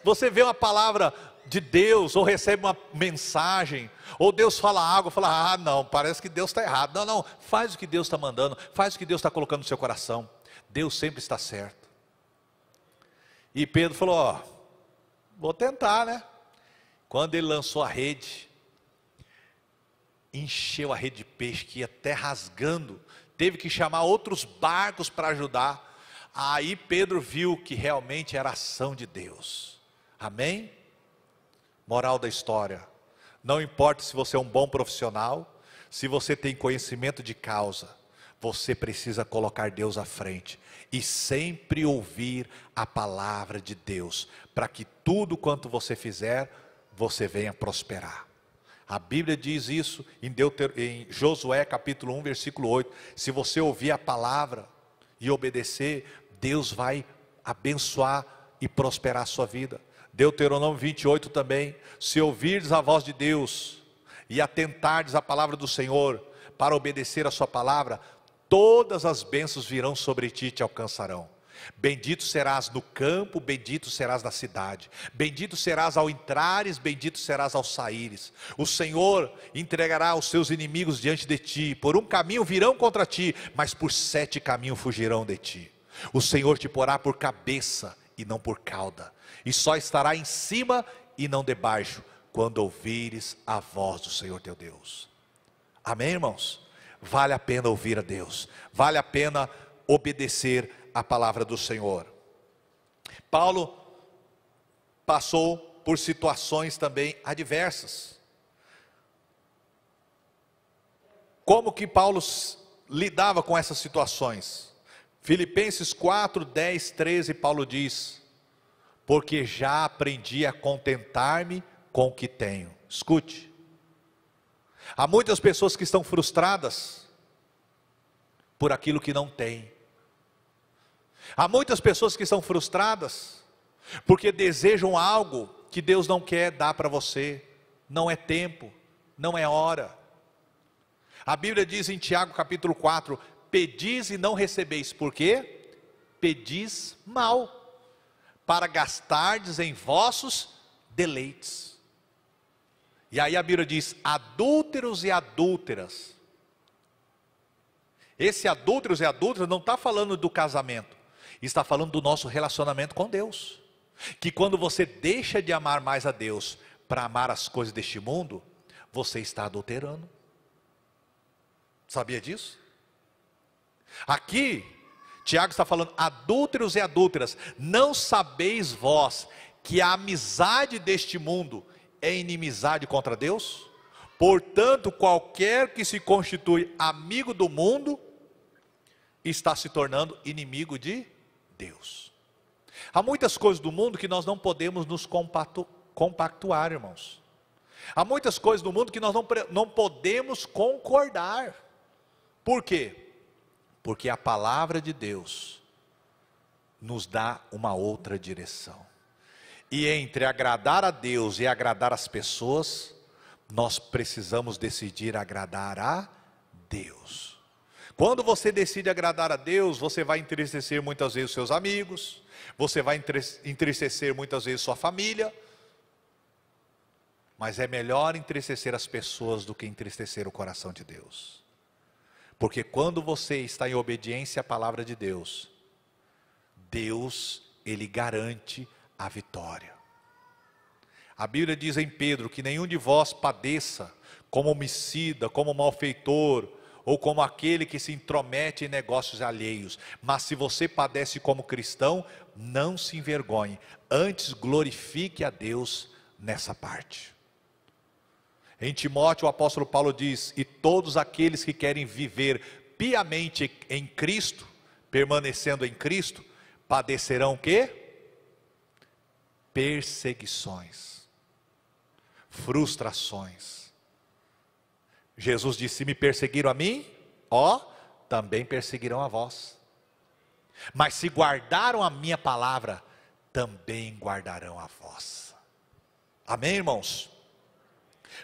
Você vê uma palavra de Deus, ou recebe uma mensagem, ou Deus fala algo, fala, não, parece que Deus está errado. Não, faz o que Deus está mandando, faz o que Deus está colocando no seu coração. Deus sempre está certo. E Pedro falou, vou tentar, né? Quando ele lançou a rede, encheu a rede de peixe, que ia até rasgando, teve que chamar outros barcos para ajudar. Aí Pedro viu que realmente era ação de Deus. Amém? Moral da história: não importa se você é um bom profissional, se você tem conhecimento de causa, você precisa colocar Deus à frente e sempre ouvir a palavra de Deus, para que tudo quanto você fizer, você venha prosperar. A Bíblia diz isso em Josué capítulo 1 versículo 8, se você ouvir a palavra e obedecer, Deus vai abençoar e prosperar a sua vida. Deuteronômio 28 também, se ouvirdes a voz de Deus e atentardes à palavra do Senhor, para obedecer a sua palavra, todas as bênçãos virão sobre ti e te alcançarão. Bendito serás no campo, bendito serás na cidade, bendito serás ao entrares, bendito serás ao saíres. O Senhor entregará os seus inimigos diante de ti, por um caminho virão contra ti, mas por 7 caminhos fugirão de ti. O Senhor te porá por cabeça e não por cauda, e só estará em cima e não debaixo, quando ouvires a voz do Senhor teu Deus. Amém, irmãos? Vale a pena ouvir a Deus, vale a pena obedecer a palavra do Senhor. Paulo passou por situações também adversas. Como que Paulo lidava com essas situações? Filipenses 4, 10, 13, Paulo diz, porque já aprendi a contentar-me com o que tenho. Escute, há muitas pessoas que estão frustradas por aquilo que não têm. Há muitas pessoas que estão frustradas porque desejam algo que Deus não quer dar para você. Não é tempo, não é hora. A Bíblia diz em Tiago capítulo 4, pedis e não recebeis. Por quê? Pedis mal, para gastardes em vossos deleites. E aí a Bíblia diz, adúlteros e adúlteras. Esse adúlteros e adúlteras não está falando do casamento, está falando do nosso relacionamento com Deus. Que quando você deixa de amar mais a Deus para amar as coisas deste mundo, você está adulterando. Sabia disso? Aqui, Tiago está falando, adúlteros e adúlteras, não sabeis vós que a amizade deste mundo é inimizade contra Deus? Portanto, qualquer que se constitui amigo do mundo, está se tornando inimigo de Deus. Há muitas coisas do mundo que nós não podemos nos compactuar, irmãos. Há muitas coisas do mundo que nós não podemos concordar. Por quê? Porque a palavra de Deus nos dá uma outra direção. E entre agradar a Deus e agradar as pessoas, nós precisamos decidir agradar a Deus. Quando você decide agradar a Deus, você vai entristecer muitas vezes os seus amigos, você vai entristecer muitas vezes sua família, mas é melhor entristecer as pessoas do que entristecer o coração de Deus. Porque quando você está em obediência à palavra de Deus, Deus, Ele garante a vitória. A Bíblia diz em Pedro que nenhum de vós padeça como homicida, como malfeitor, ou como aquele que se intromete em negócios alheios. Mas se você padece como cristão, não se envergonhe, antes glorifique a Deus nessa parte. Em Timóteo o apóstolo Paulo diz, e todos aqueles que querem viver piamente em Cristo, permanecendo em Cristo, padecerão o quê? Perseguições. frustrações. Jesus disse: se me perseguiram a mim, ó, também perseguirão a vós. Mas se guardaram a minha palavra, também guardarão a vós. Amém, irmãos?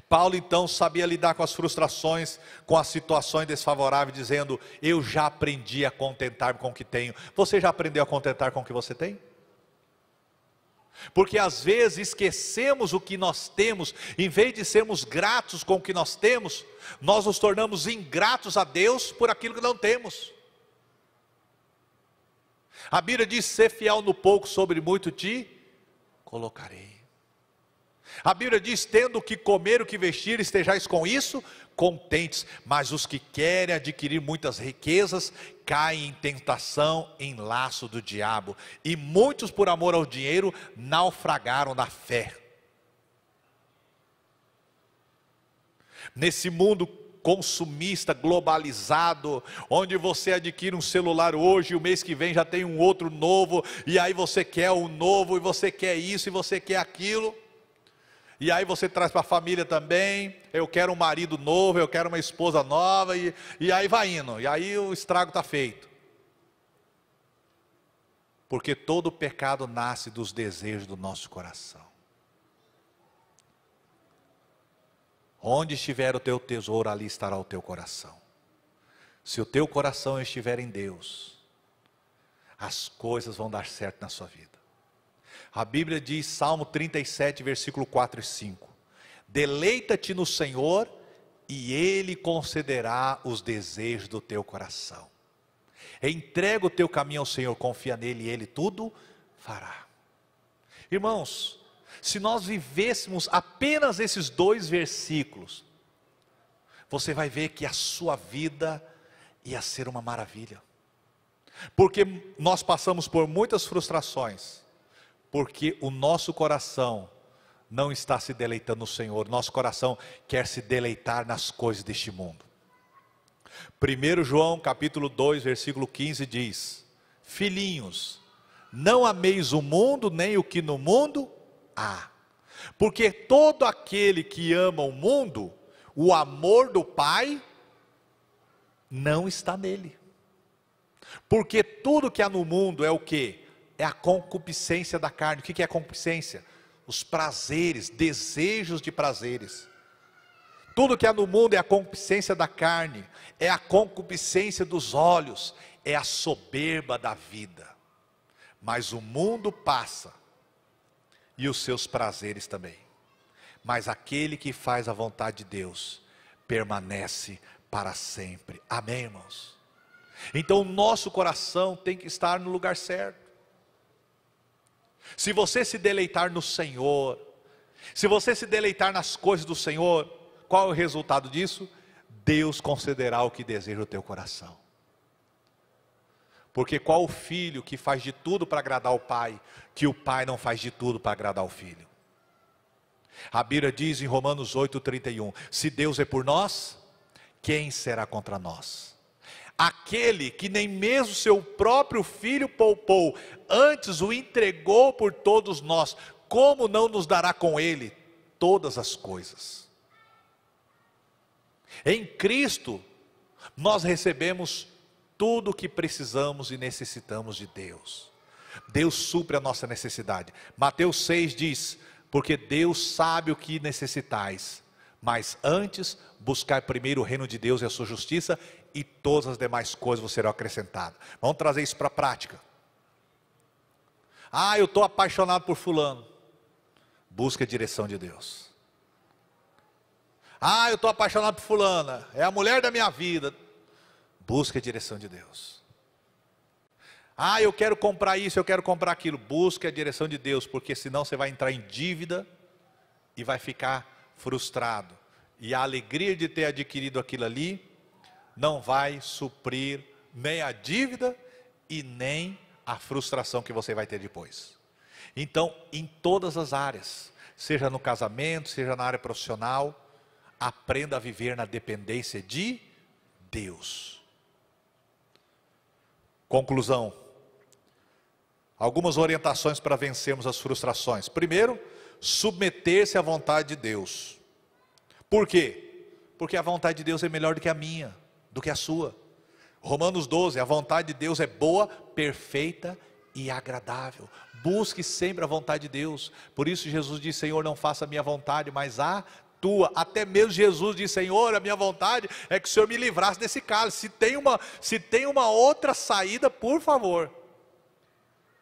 Paulo então sabia lidar com as frustrações, com as situações desfavoráveis, dizendo: eu já aprendi a contentar-me com o que tenho. Você já aprendeu a contentar com o que você tem? Porque às vezes esquecemos o que nós temos, em vez de sermos gratos com o que nós temos, nós nos tornamos ingratos a Deus por aquilo que não temos. A Bíblia diz: ser fiel no pouco, sobre muito te colocarei. A Bíblia diz: tendo o que comer, o que vestir, estejais com isso contentes. Mas os que querem adquirir muitas riquezas, caem em tentação, em laço do diabo. E muitos, por amor ao dinheiro, naufragaram na fé. Nesse mundo consumista, globalizado, onde você adquire um celular hoje, e o mês que vem já tem um outro novo, e aí você quer um novo, e você quer isso, e você quer aquilo, e aí você traz para a família também: eu quero um marido novo, eu quero uma esposa nova, e aí vai indo, e aí o estrago está feito. Porque todo pecado nasce dos desejos do nosso coração. Onde estiver o teu tesouro, ali estará o teu coração. Se o teu coração estiver em Deus, as coisas vão dar certo na sua vida. A Bíblia diz, Salmo 37, versículo 4 e 5: deleita-te no Senhor, e Ele concederá os desejos do teu coração. Entrega o teu caminho ao Senhor, confia nele, e Ele tudo fará. Irmãos, se nós vivêssemos apenas esses 2 versículos, você vai ver que a sua vida ia ser uma maravilha. Porque nós passamos por muitas frustrações, porque o nosso coração não está se deleitando no Senhor. Nosso coração quer se deleitar nas coisas deste mundo. 1 João capítulo 2, versículo 15 diz: filhinhos, não ameis o mundo, nem o que no mundo há. Porque todo aquele que ama o mundo, o amor do Pai não está nele. Porque tudo que há no mundo é o quê? É a concupiscência da carne. O que é a concupiscência? Os prazeres, desejos de prazeres. Tudo que há no mundo é a concupiscência da carne, é a concupiscência dos olhos, é a soberba da vida. Mas o mundo passa, e os seus prazeres também. Mas aquele que faz a vontade de Deus, permanece para sempre. Amém, irmãos? Então o nosso coração tem que estar no lugar certo. Se você se deleitar no Senhor, se você se deleitar nas coisas do Senhor, qual é o resultado disso? Deus concederá o que deseja o teu coração. Porque qual o filho que faz de tudo para agradar o pai, que o pai não faz de tudo para agradar o filho? A Bíblia diz em Romanos 8:31, se Deus é por nós, quem será contra nós? Aquele que nem mesmo seu próprio filho poupou, antes o entregou por todos nós, como não nos dará com ele todas as coisas? Em Cristo, nós recebemos tudo o que precisamos e necessitamos de Deus. Deus supre a nossa necessidade. Mateus 6 diz, porque Deus sabe o que necessitais, mas antes buscar primeiro o reino de Deus e a sua justiça, e todas as demais coisas vos serão acrescentadas. Vamos trazer isso para a prática. Ah, eu estou apaixonado por fulano. Busca a direção de Deus. Ah, eu estou apaixonado por fulana, é a mulher da minha vida. Busca a direção de Deus. Ah, eu quero comprar isso, eu quero comprar aquilo. Busca a direção de Deus, porque senão você vai entrar em dívida e vai ficar frustrado. E a alegria de ter adquirido aquilo ali não vai suprir nem a dívida e nem a frustração que você vai ter depois. Então, em todas as áreas, seja no casamento, seja na área profissional, aprenda a viver na dependência de Deus. Conclusão. Algumas orientações para vencermos as frustrações. Primeiro, submeter-se à vontade de Deus. Por quê? Porque a vontade de Deus é melhor do que a minha, do que a sua. Romanos 12, a vontade de Deus é boa, perfeita e agradável. Busque sempre a vontade de Deus. Por isso Jesus diz: Senhor, não faça a minha vontade, mas a tua. Até mesmo Jesus diz: Senhor, a minha vontade é que o Senhor me livrasse desse cálice. Se tem uma outra saída, por favor.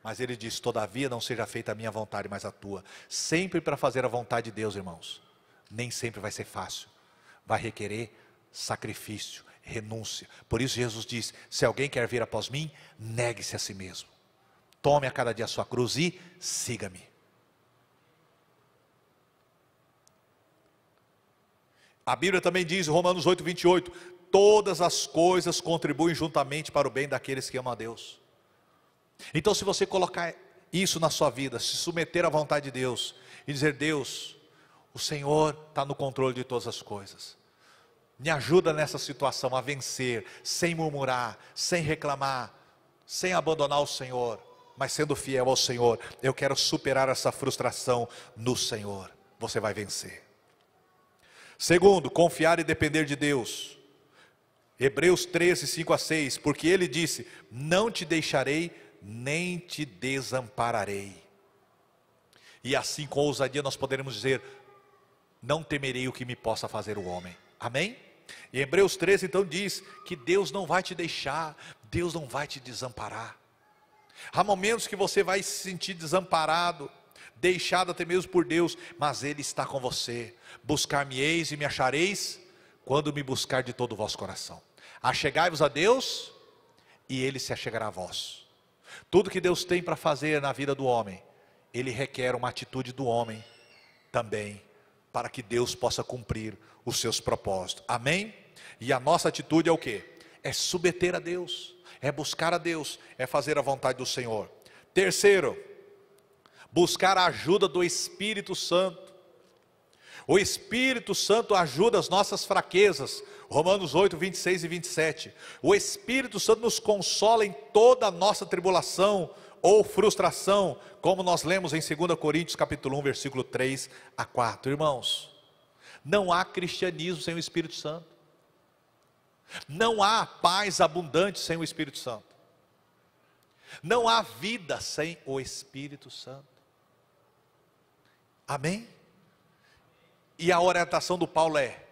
Mas ele diz: todavia não seja feita a minha vontade, mas a tua. Sempre para fazer a vontade de Deus, irmãos, nem sempre vai ser fácil. Vai requerer sacrifício, renúncia. Por isso Jesus diz: se alguém quer vir após mim, negue-se a si mesmo. Tome a cada dia a sua cruz e siga-me. A Bíblia também diz, Romanos 8, 28, todas as coisas contribuem juntamente para o bem daqueles que amam a Deus. Então, se você colocar isso na sua vida, se submeter à vontade de Deus e dizer: Deus, o Senhor está no controle de todas as coisas, me ajuda nessa situação a vencer, sem murmurar, sem reclamar, sem abandonar o Senhor, mas sendo fiel ao Senhor. Eu quero superar essa frustração no Senhor. Você vai vencer. Segundo, confiar e depender de Deus. Hebreus 13, 5 a 6, porque ele disse: não te deixarei, nem te desampararei. E assim, com ousadia, nós poderemos dizer: não temerei o que me possa fazer o homem. Amém? E Hebreus 13 então diz que Deus não vai te deixar, Deus não vai te desamparar. Há momentos que você vai se sentir desamparado, deixado até mesmo por Deus, mas Ele está com você. Buscar-me-eis e me achareis, quando me buscar de todo o vosso coração. Achegai-vos a Deus, e Ele se achegará a vós. Tudo que Deus tem para fazer na vida do homem, Ele requer uma atitude do homem também, para que Deus possa cumprir os seus propósitos. Amém? E a nossa atitude é o quê? É submeter a Deus, é buscar a Deus, é fazer a vontade do Senhor. Terceiro, buscar a ajuda do Espírito Santo. O Espírito Santo ajuda as nossas fraquezas. Romanos 8, 26 e 27. O Espírito Santo nos consola em toda a nossa tribulação ou frustração, como nós lemos em 2 Coríntios capítulo 1, versículo 3 a 4. Irmãos, não há cristianismo sem o Espírito Santo. Não há paz abundante sem o Espírito Santo. Não há vida sem o Espírito Santo. Amém? E a orientação do Paulo é: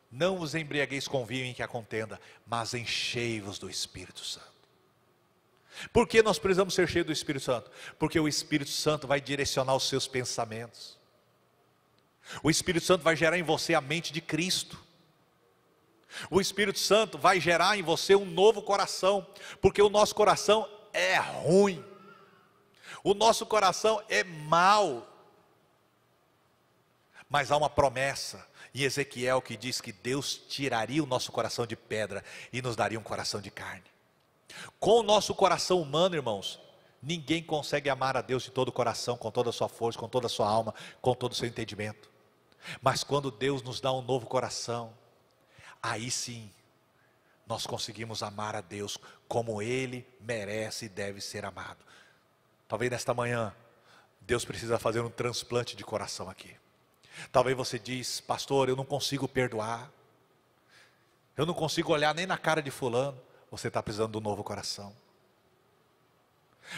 não vos embriagueis com vinho em que há contenda, mas enchei-vos do Espírito Santo. Por que nós precisamos ser cheios do Espírito Santo? Porque o Espírito Santo vai direcionar os seus pensamentos. O Espírito Santo vai gerar em você a mente de Cristo. O Espírito Santo vai gerar em você um novo coração, porque o nosso coração é ruim, o nosso coração é mau. Mas há uma promessa em Ezequiel que diz que Deus tiraria o nosso coração de pedra e nos daria um coração de carne. Com o nosso coração humano, irmãos, ninguém consegue amar a Deus de todo o coração, com toda a sua força, com toda a sua alma, com todo o seu entendimento. Mas quando Deus nos dá um novo coração, aí sim, nós conseguimos amar a Deus como Ele merece e deve ser amado. Talvez nesta manhã, Deus precisa fazer um transplante de coração aqui. Talvez você diz: pastor, eu não consigo perdoar, eu não consigo olhar nem na cara de fulano. Você está precisando de um novo coração.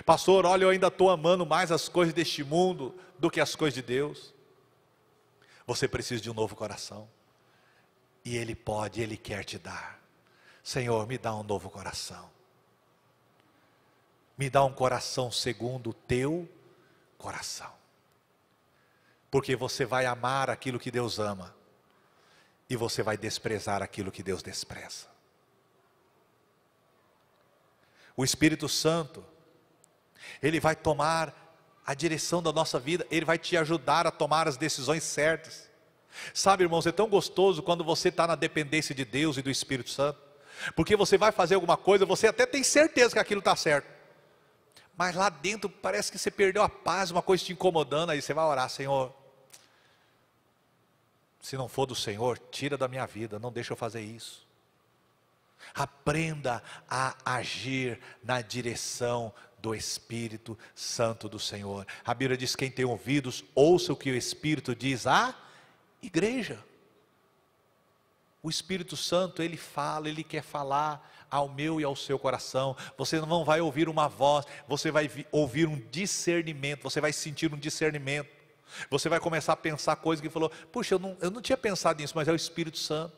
Pastor, olha, eu ainda estou amando mais as coisas deste mundo do que as coisas de Deus. Você precisa de um novo coração. E Ele pode, Ele quer te dar. Senhor, me dá um novo coração. Me dá um coração segundo o teu coração. Porque você vai amar aquilo que Deus ama, e você vai desprezar aquilo que Deus despreza. O Espírito Santo, Ele vai tomar a direção da nossa vida, Ele vai te ajudar a tomar as decisões certas. Sabe, irmãos, é tão gostoso quando você está na dependência de Deus e do Espírito Santo, porque você vai fazer alguma coisa, você até tem certeza que aquilo está certo, mas lá dentro parece que você perdeu a paz, uma coisa te incomodando. Aí você vai orar: Senhor, se não for do Senhor, tira da minha vida, não deixa eu fazer isso. Aprenda a agir na direção do Espírito Santo do Senhor. A Bíblia diz: quem tem ouvidos, ouça o que o Espírito diz à igreja. O Espírito Santo, Ele fala, Ele quer falar ao meu e ao seu coração. Você não vai ouvir uma voz, você vai ouvir um discernimento, você vai sentir um discernimento. Você vai começar a pensar coisas que falou: puxa, eu não tinha pensado nisso, mas é o Espírito Santo.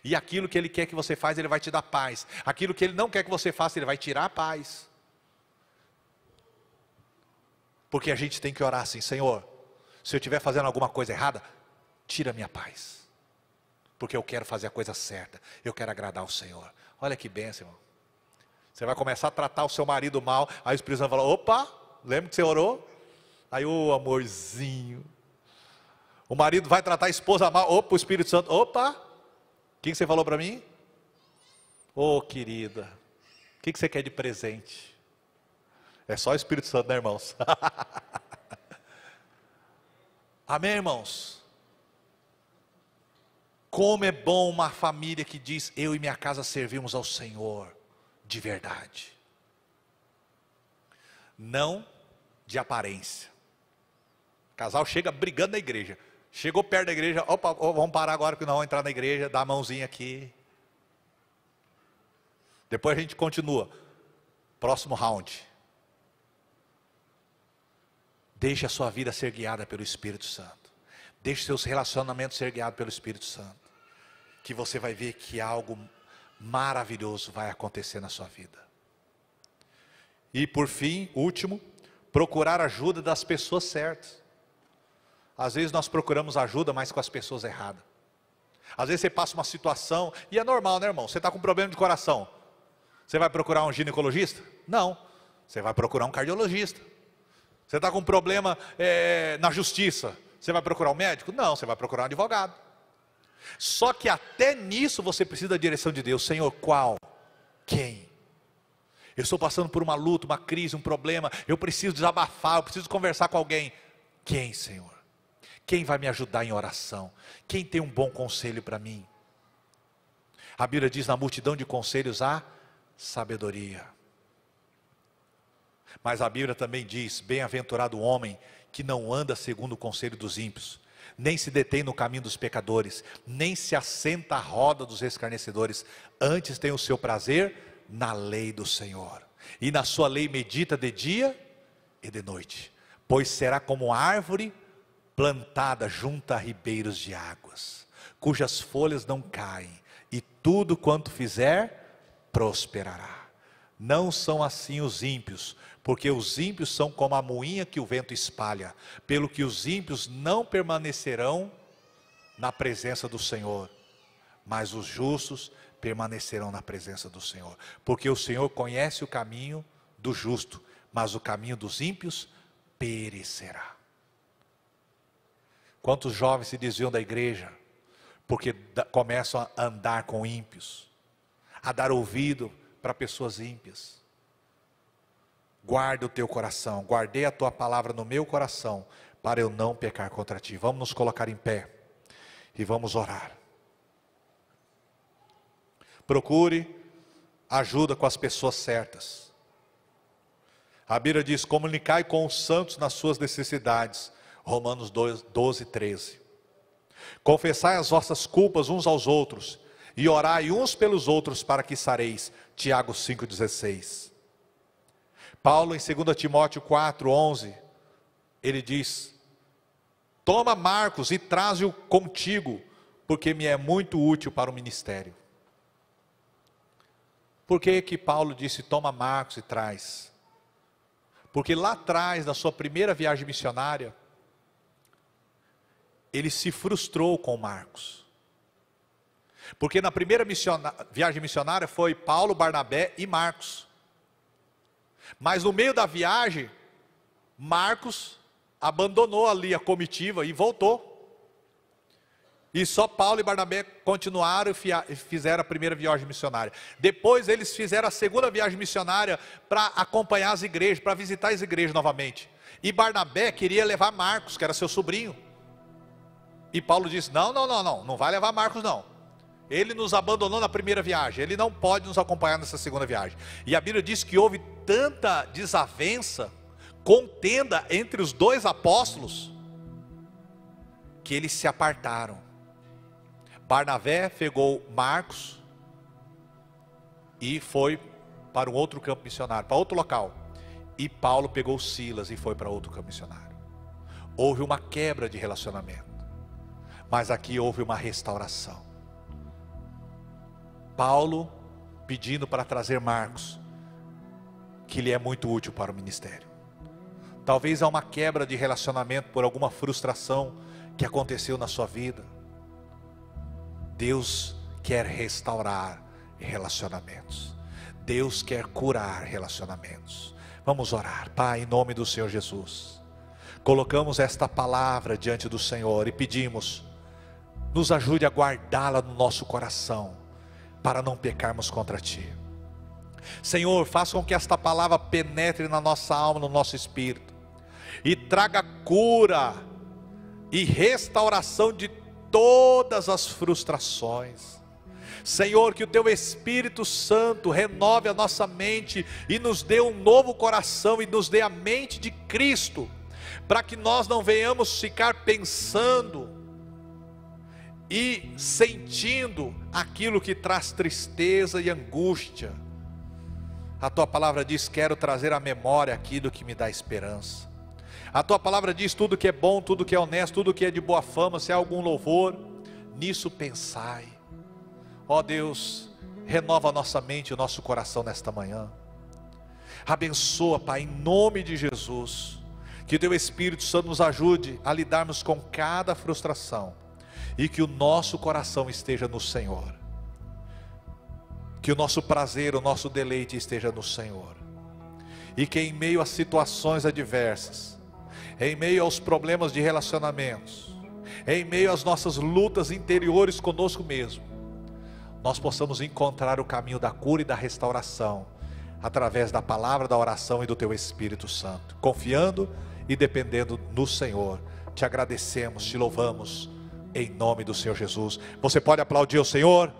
E aquilo que Ele quer que você faça, Ele vai te dar paz. Aquilo que Ele não quer que você faça, Ele vai tirar a paz. Porque a gente tem que orar assim: Senhor, se eu estiver fazendo alguma coisa errada, tira a minha paz. Porque eu quero fazer a coisa certa, eu quero agradar o Senhor. Olha que bênção, irmão. Você vai começar a tratar o seu marido mal, aí o Espírito Santo fala: opa, lembra que você orou? Aí, ô amorzinho. O marido vai tratar a esposa mal, opa, o Espírito Santo, opa, o que você falou para mim? Ô querida, o que você quer de presente? É só o Espírito Santo, né, irmãos? Amém, irmãos? Como é bom uma família que diz: eu e minha casa servimos ao Senhor de verdade. Não de aparência. O casal chega brigando na igreja. Chegou perto da igreja: opa, vamos parar agora que não vamos entrar na igreja, dá a mãozinha aqui. Depois a gente continua. Próximo round. Deixe a sua vida ser guiada pelo Espírito Santo. Deixe seus relacionamentos ser guiados pelo Espírito Santo. Que você vai ver que algo maravilhoso vai acontecer na sua vida. E por fim, último, procurar ajuda das pessoas certas. Às vezes nós procuramos ajuda, mas com as pessoas erradas. Às vezes você passa uma situação, e é normal, né, irmão? Você está com problema de coração. Você vai procurar um ginecologista? Não. Você vai procurar um cardiologista. Você está com problema na justiça? Você vai procurar um médico? Não, você vai procurar um advogado. Só que até nisso você precisa da direção de Deus. Senhor, qual? Quem? Eu estou passando por uma luta, uma crise, um problema. Eu preciso desabafar, eu preciso conversar com alguém. Quem, Senhor? Quem vai me ajudar em oração? Quem tem um bom conselho para mim? A Bíblia diz: na multidão de conselhos há sabedoria. Mas a Bíblia também diz: bem-aventurado o homem que não anda segundo o conselho dos ímpios, nem se detém no caminho dos pecadores, nem se assenta à roda dos escarnecedores, antes tem o seu prazer na lei do Senhor, e na sua lei medita de dia e de noite, pois será como árvore plantada junto a ribeiros de águas, cujas folhas não caem, e tudo quanto fizer, prosperará. Não são assim os ímpios, porque os ímpios são como a moinha que o vento espalha, pelo que os ímpios não permanecerão na presença do Senhor, mas os justos permanecerão na presença do Senhor, porque o Senhor conhece o caminho do justo, mas o caminho dos ímpios perecerá. Quantos jovens se desviam da igreja, porque começam a andar com ímpios, a dar ouvido para pessoas ímpias. Guarda o teu coração, guardei a tua palavra no meu coração, para eu não pecar contra ti. Vamos nos colocar em pé, e vamos orar. Procure ajuda com as pessoas certas. A Bíblia diz: comunicai com os santos nas suas necessidades. Romanos 12, 13. Confessai as vossas culpas uns aos outros, e orai uns pelos outros para que sareis. Tiago 5,16. Paulo em 2 Timóteo 4,11, ele diz: toma Marcos e traze-o contigo, porque me é muito útil para o ministério. Por que Paulo disse: toma Marcos e traz? Porque lá atrás, na sua primeira viagem missionária, ele se frustrou com Marcos. Porque na primeira viagem missionária foi Paulo, Barnabé e Marcos. Mas no meio da viagem, Marcos abandonou ali a comitiva e voltou. E só Paulo e Barnabé continuaram e fizeram a primeira viagem missionária. Depois eles fizeram a segunda viagem missionária para acompanhar as igrejas, para visitar as igrejas novamente. E Barnabé queria levar Marcos, que era seu sobrinho. E Paulo disse: não vai levar Marcos não. Ele nos abandonou na primeira viagem, ele não pode nos acompanhar nessa segunda viagem. E a Bíblia diz que houve tanta desavença, contenda entre os dois apóstolos, que eles se apartaram. Barnabé pegou Marcos e foi para um outro campo missionário, para outro local. E Paulo pegou Silas e foi para outro campo missionário. Houve uma quebra de relacionamento, mas aqui houve uma restauração. Paulo pedindo para trazer Marcos, que lhe é muito útil para o ministério. Talvez há uma quebra de relacionamento por alguma frustração que aconteceu na sua vida. Deus quer restaurar relacionamentos. Deus quer curar relacionamentos. Vamos orar. Pai, em nome do Senhor Jesus, colocamos esta palavra diante do Senhor e pedimos, nos ajude a guardá-la no nosso coração, para não pecarmos contra Ti. Senhor, faça com que esta palavra penetre na nossa alma, no nosso espírito, e traga cura e restauração de todas as frustrações. Senhor, que o Teu Espírito Santo renove a nossa mente e nos dê um novo coração e nos dê a mente de Cristo, para que nós não venhamos ficar pensando e sentindo aquilo que traz tristeza e angústia. A Tua palavra diz: quero trazer à memória aquilo que me dá esperança. A Tua palavra diz: tudo que é bom, tudo que é honesto, tudo que é de boa fama, se há algum louvor, nisso pensai. Ó Deus, renova a nossa mente e o nosso coração nesta manhã. Abençoa, Pai, em nome de Jesus. Que Teu Espírito Santo nos ajude a lidarmos com cada frustração, e que o nosso coração esteja no Senhor. Que o nosso prazer, o nosso deleite esteja no Senhor. E que em meio às situações adversas, em meio aos problemas de relacionamentos, em meio às nossas lutas interiores conosco mesmo, nós possamos encontrar o caminho da cura e da restauração, através da palavra, da oração e do Teu Espírito Santo. Confiando e dependendo no Senhor, te agradecemos, te louvamos, em nome do Senhor Jesus. Você pode aplaudir o Senhor?